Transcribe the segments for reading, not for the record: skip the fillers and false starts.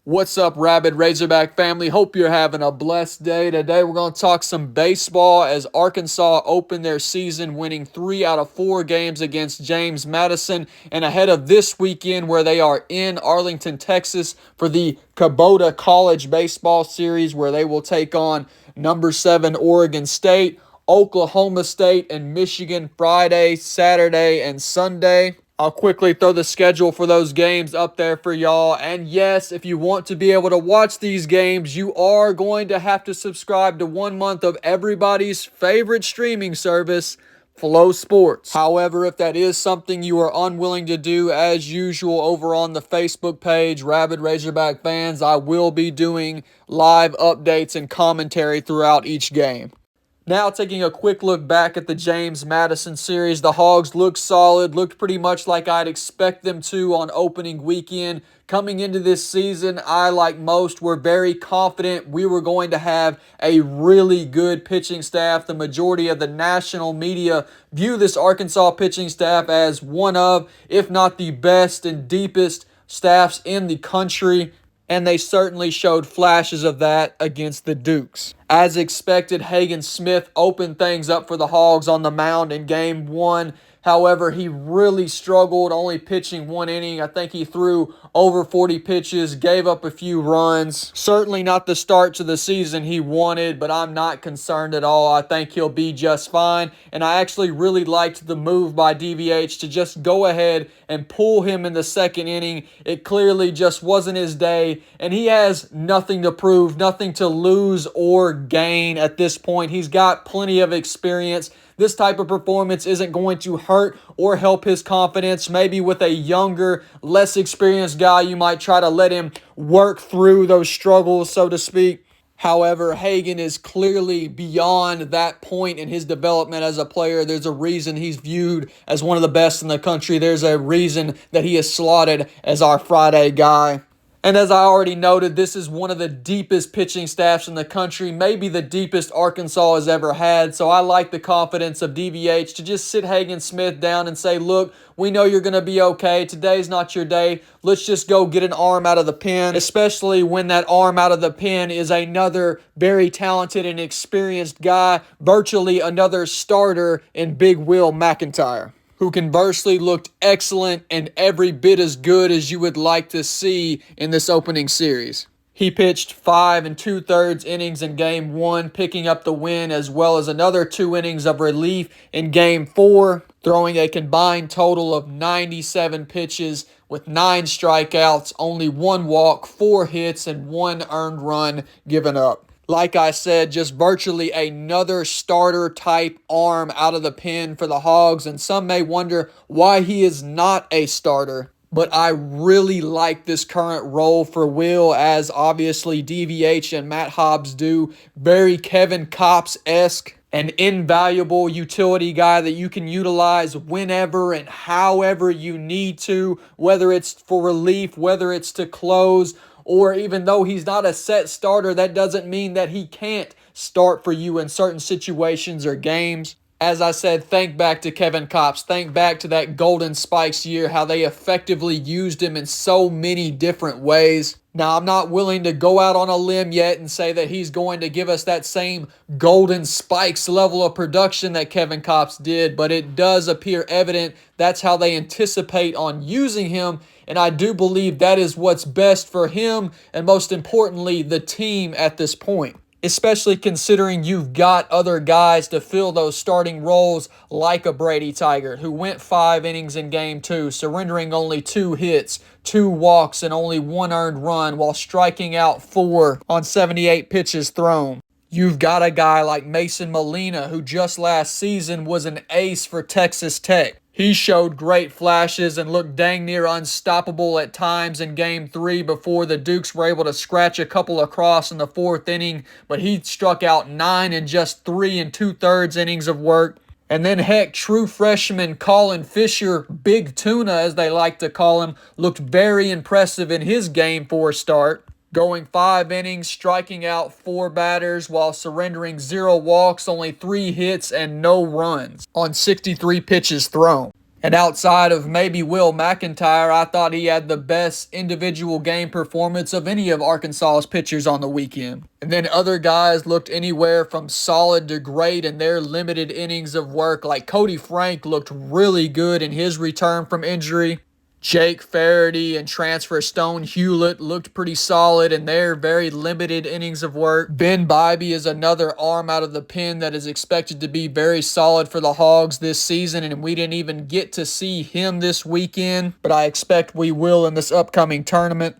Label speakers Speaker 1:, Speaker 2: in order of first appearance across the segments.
Speaker 1: What's up, Rabid Razorback family? Hope you're having a blessed day. Today we're going to talk some baseball as Arkansas opened their season winning 3 out of 4 games against James Madison, and ahead of this weekend where they are in Arlington, Texas for the Kubota College Baseball Series where they will take on number 7 Oregon State, Oklahoma State, and Michigan Friday, Saturday, and Sunday. I'll quickly throw the schedule for those games up there for y'all. And yes, if you want to be able to watch these games, you are going to have to subscribe to 1 month of everybody's favorite streaming service, Flow Sports. However, if that is something you are unwilling to do, as usual over on the Facebook page, Rabid Razorback Fans, I will be doing live updates and commentary throughout each game. Now, taking a quick look back at the James Madison series, the Hogs looked solid, looked pretty much like I'd expect them to on opening weekend. Coming into this season, I, like most, were very confident we were going to have a really good pitching staff. The majority of the national media view this Arkansas pitching staff as one of, if not the best and deepest staffs in the country, and they certainly showed flashes of that against the Dukes. As expected, Hagen Smith opened things up for the Hogs on the mound in Game 1. However, he really struggled, only pitching 1 inning. I think he threw over 40 pitches, gave up a few runs. Certainly not the start to the season he wanted, but I'm not concerned at all. I think he'll be just fine. And I actually really liked the move by DVH to just go ahead and pull him in the second inning. It clearly just wasn't his day, and he has nothing to prove, nothing to lose or gain at this point. He's got plenty of experience. This type of performance isn't going to hurt or help his confidence. Maybe with a younger, less experienced guy, you might try to let him work through those struggles, so to speak. However, Hagen is clearly beyond that point in his development as a player. There's a reason he's viewed as one of the best in the country. There's a reason that he is slotted as our Friday guy. And as I already noted, this is one of the deepest pitching staffs in the country, maybe the deepest Arkansas has ever had. So I like the confidence of DVH to just sit Hagen Smith down and say, look, we know you're going to be okay. Today's not your day. Let's just go get an arm out of the pen, especially when that arm out of the pen is another very talented and experienced guy, virtually another starter in Big Will McIntyre, who conversely looked excellent and every bit as good as you would like to see in this opening series. He pitched 5 2/3 innings in Game 1, picking up the win, as well as another 2 innings of relief in Game 4, throwing a combined total of 97 pitches with 9 strikeouts, only 1 walk, 4 hits, and 1 earned run given up. Like I said, just virtually another starter-type arm out of the pen for the Hogs, and some may wonder why he is not a starter. But I really like this current role for Will, as obviously DVH and Matt Hobbs do. Very Kevin Kopps-esque. An invaluable utility guy that you can utilize whenever and however you need to, whether it's for relief, whether it's to close, or even though he's not a set starter, that doesn't mean that he can't start for you in certain situations or games. As I said, think back to Kevin Kopps. Think back to that Golden Spikes year, how they effectively used him in so many different ways. Now, I'm not willing to go out on a limb yet and say that he's going to give us that same Golden Spikes level of production that Kevin Kopps did, but it does appear evident that's how they anticipate on using him, and I do believe that is what's best for him and, most importantly, the team at this point. Especially considering you've got other guys to fill those starting roles like a Brady Tygart, who went 5 innings in Game 2, surrendering only 2 hits, 2 walks, and only 1 earned run while striking out 4 on 78 pitches thrown. You've got a guy like Mason Molina, who just last season was an ace for Texas Tech. He showed great flashes and looked dang near unstoppable at times in Game 3 before the Dukes were able to scratch a couple across in the 4th inning, but he struck out 9 in just 3 2/3 innings of work. And then, heck, true freshman Colin Fisher, Big Tuna as they like to call him, looked very impressive in his Game 4 start, going 5 innings, striking out 4 batters while surrendering 0 walks, only 3 hits, and no runs on 63 pitches thrown. And outside of maybe Will McIntyre, I thought he had the best individual game performance of any of Arkansas's pitchers on the weekend. And then other guys looked anywhere from solid to great in their limited innings of work. Like Cody Frank looked really good in his return from injury. Jake Faraday and transfer Stone Hewlett looked pretty solid in their very limited innings of work. Ben Bybee is another arm out of the pen that is expected to be very solid for the Hogs this season, and we didn't even get to see him this weekend, but I expect we will in this upcoming tournament.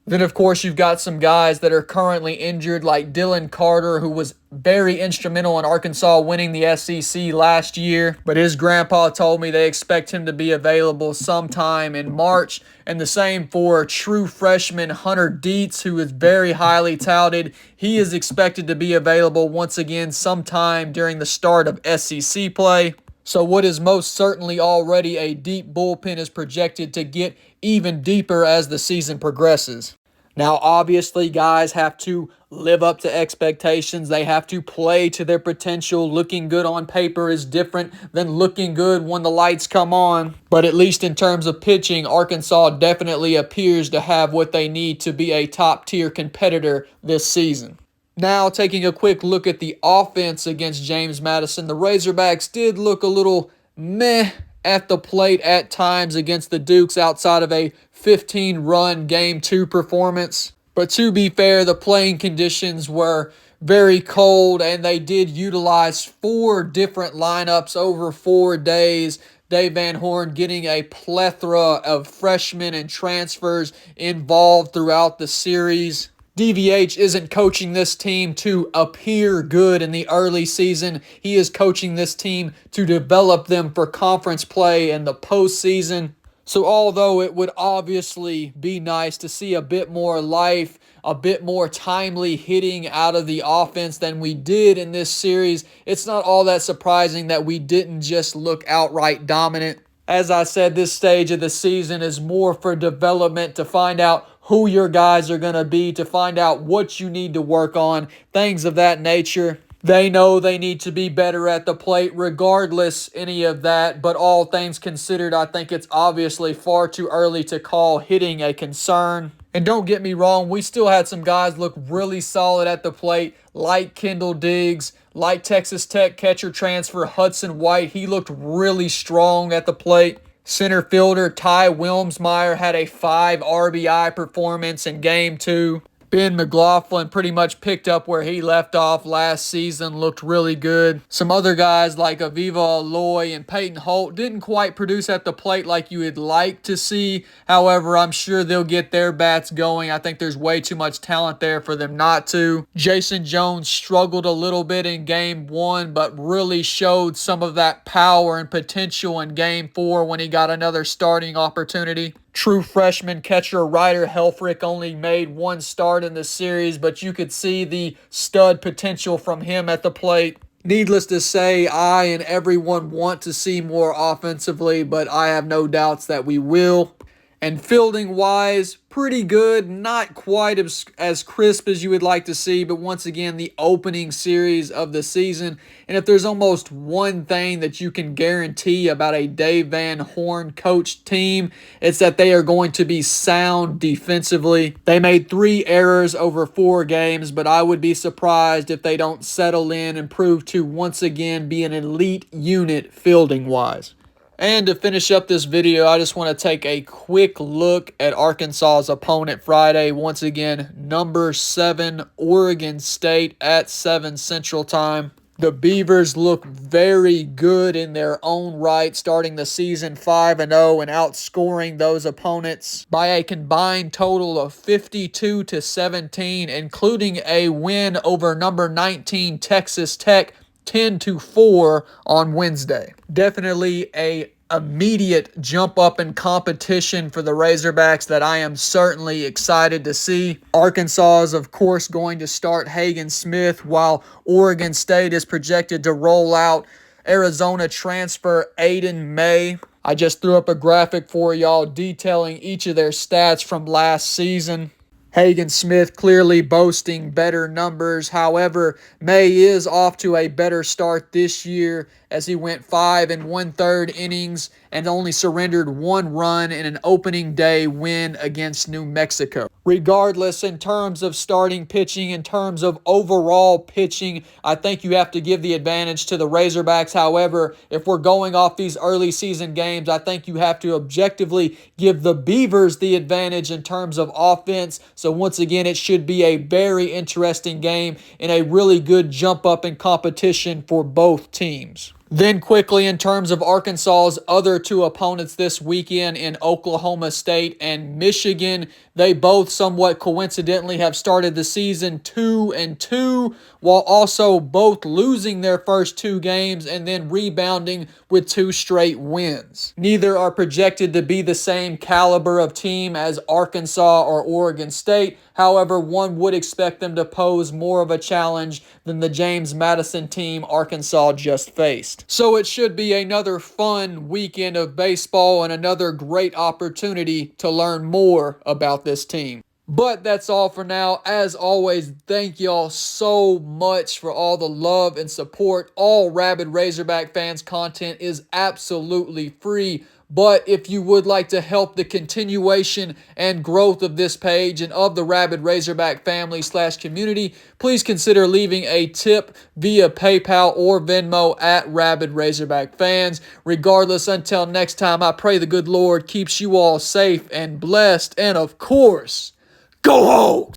Speaker 1: Then, of course, you've got some guys that are currently injured, like Dylan Carter, who was very instrumental in Arkansas winning the SEC last year. But his grandpa told me they expect him to be available sometime in March. And the same for true freshman Hunter Dietz, who is very highly touted. He is expected to be available once again sometime during the start of SEC play. So what is most certainly already a deep bullpen is projected to get even deeper as the season progresses. Now, obviously, guys have to live up to expectations. They have to play to their potential. Looking good on paper is different than looking good when the lights come on. But at least in terms of pitching, Arkansas definitely appears to have what they need to be a top-tier competitor this season. Now, taking a quick look at the offense against James Madison, the Razorbacks did look a little meh at the plate at times against the Dukes outside of a 15-run Game 2 performance. But to be fair, the playing conditions were very cold, and they did utilize 4 different lineups over 4 days. Dave Van Horn getting a plethora of freshmen and transfers involved throughout the series. DVH isn't coaching this team to appear good in the early season. He is coaching this team to develop them for conference play in the postseason. So although it would obviously be nice to see a bit more life, a bit more timely hitting out of the offense than we did in this series, it's not all that surprising that we didn't just look outright dominant. As I said, this stage of the season is more for development, to find out who your guys are going to be, to find out what you need to work on, things of that nature. They know they need to be better at the plate regardless any of that, but all things considered, I think it's obviously far too early to call hitting a concern. And don't get me wrong, we still had some guys look really solid at the plate, like Kendall Diggs, like Texas Tech catcher transfer Hudson White. He looked really strong at the plate. Center fielder Ty Wilmsmeyer had a 5 RBI performance in Game 2. Ben McLaughlin pretty much picked up where he left off last season, looked really good. Some other guys like Aviva Aloy and Peyton Holt didn't quite produce at the plate like you would like to see. However, I'm sure they'll get their bats going. I think there's way too much talent there for them not to. Jason Jones struggled a little bit in Game 1, but really showed some of that power and potential in Game 4 when he got another starting opportunity. True freshman catcher Ryder Helfrich only made 1 start in the series, but you could see the stud potential from him at the plate. Needless to say, I and everyone want to see more offensively, but I have no doubts that we will. And fielding-wise, pretty good. Not quite as crisp as you would like to see, but once again, the opening series of the season. And if there's almost one thing that you can guarantee about a Dave Van Horn coached team, it's that they are going to be sound defensively. They made 3 errors over 4 games, but I would be surprised if they don't settle in and prove to once again be an elite unit fielding-wise. And to finish up this video, I just want to take a quick look at Arkansas's opponent Friday. Once again, number 7, Oregon State at 7 Central Time. The Beavers look very good in their own right, starting the season 5-0 and outscoring those opponents by a combined total of 52-17, including a win over number 19 Texas Tech 10-4 on Wednesday. Definitely a immediate jump up in competition for the Razorbacks that I am certainly excited to see. Arkansas is, of course, going to start Hagen Smith, while Oregon State is projected to roll out Arizona transfer Aiden May. I just threw up a graphic for y'all detailing each of their stats from last season. Hagen Smith clearly boasting better numbers. However, May is off to a better start this year as he went 5 1/3 innings and only surrendered 1 run in an opening day win against New Mexico. Regardless, in terms of starting pitching, in terms of overall pitching, I think you have to give the advantage to the Razorbacks. However, if we're going off these early season games, I think you have to objectively give the Beavers the advantage in terms of offense. So once again, it should be a very interesting game and a really good jump up in competition for both teams. Then quickly, in terms of Arkansas's other two opponents this weekend in Oklahoma State and Michigan, they both somewhat coincidentally have started the season 2-2, while also both losing their first two games and then rebounding with 2 straight wins. Neither are projected to be the same caliber of team as Arkansas or Oregon State. However, one would expect them to pose more of a challenge than the James Madison team Arkansas just faced. So it should be another fun weekend of baseball and another great opportunity to learn more about this team. But that's all for now. As always, thank y'all so much for all the love and support. All Rabid Razorback fans content is absolutely free. But if you would like to help the continuation and growth of this page and of the Rabid Razorback family / community, please consider leaving a tip via PayPal or Venmo at Rabid Razorback fans. Regardless, until next time, I pray the good Lord keeps you all safe and blessed. And of course, go Hogs!